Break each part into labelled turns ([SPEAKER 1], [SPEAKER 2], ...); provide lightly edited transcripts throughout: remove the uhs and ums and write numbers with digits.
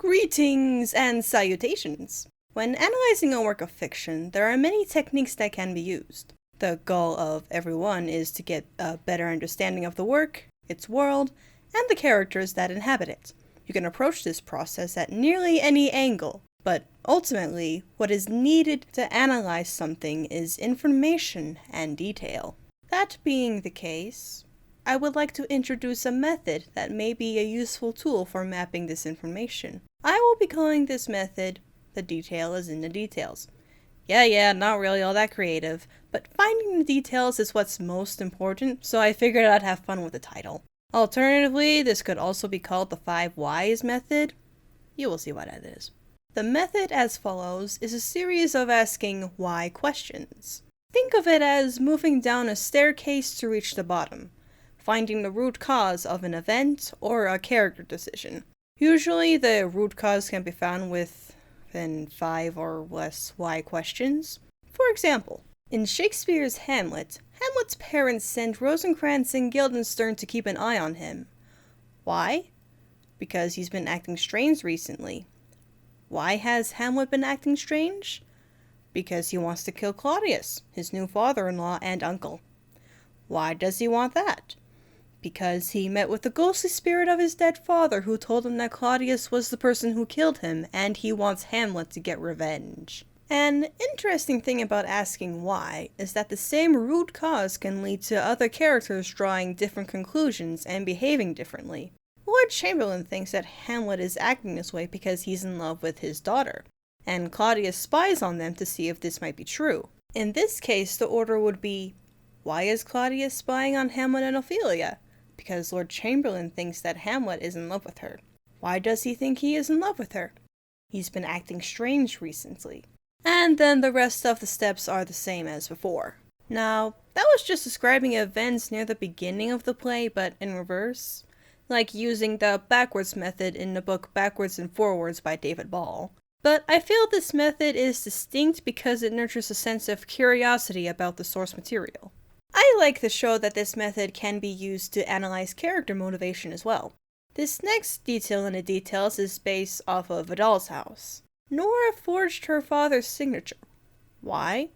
[SPEAKER 1] Greetings and salutations! When analyzing a work of fiction, there are many techniques that can be used. The goal of everyone is to get a better understanding of the work, its world, and the characters that inhabit it. You can approach this process at nearly any angle, but ultimately, what is needed to analyze something is information and detail. That being the case, I would like to introduce a method that may be a useful tool for mapping this information. I will be calling this method the detail is in the details. Yeah, not really all that creative, but finding the details is what's most important, so I figured I'd have fun with the title. Alternatively, this could also be called the 5 whys method. You will see what that is. The method as follows is a series of asking why questions. Think of it as moving down a staircase to reach the bottom, finding the root cause of an event or a character decision. Usually, the root cause can be found within 5 or less why questions. For example, in Shakespeare's Hamlet, Hamlet's parents send Rosencrantz and Guildenstern to keep an eye on him. Why? Because he's been acting strange recently. Why has Hamlet been acting strange? Because he wants to kill Claudius, his new father-in-law and uncle. Why does he want that? Because he met with the ghostly spirit of his dead father who told him that Claudius was the person who killed him, and he wants Hamlet to get revenge. An interesting thing about asking why is that the same root cause can lead to other characters drawing different conclusions and behaving differently. Lord Chamberlain thinks that Hamlet is acting this way because he's in love with his daughter, and Claudius spies on them to see if this might be true. In this case, the order would be, why is Claudius spying on Hamlet and Ophelia? Because Lord Chamberlain thinks that Hamlet is in love with her. Why does he think he is in love with her? He's been acting strange recently. And then the rest of the steps are the same as before. Now, that was just describing events near the beginning of the play, but in reverse. Like using the backwards method in the book Backwards and Forwards by David Ball. But I feel this method is distinct because it nurtures a sense of curiosity about the source material. I like to show that this method can be used to analyze character motivation as well. This next detail in the details is based off of a doll's house. Nora forged her father's signature. Why?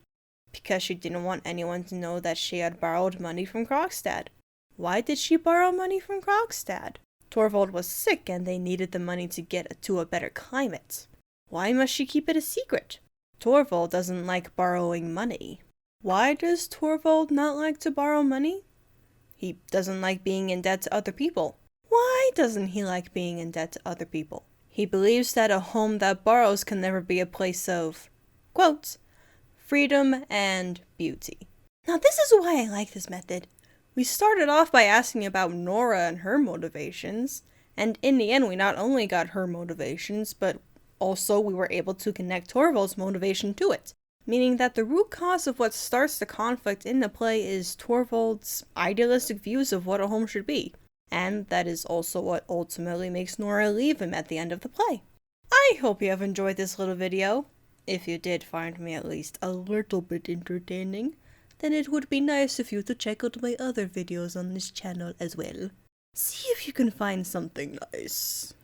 [SPEAKER 1] Because she didn't want anyone to know that she had borrowed money from Krogstad. Why did she borrow money from Krogstad? Torvald was sick and they needed the money to get to a better climate. Why must she keep it a secret? Torvald doesn't like borrowing money. Why does Torvald not like to borrow money? He doesn't like being in debt to other people. Why doesn't he like being in debt to other people? He believes that a home that borrows can never be a place of, quote, freedom and beauty. Now this is why I like this method. We started off by asking about Nora and her motivations, and in the end we not only got her motivations, but also we were able to connect Torvald's motivation to it. Meaning that the root cause of what starts the conflict in the play is Torvald's idealistic views of what a home should be, and that is also what ultimately makes Nora leave him at the end of the play. I hope you have enjoyed this little video. If you did find me at least a little bit entertaining, then it would be nice of you to check out my other videos on this channel as well. See if you can find something nice.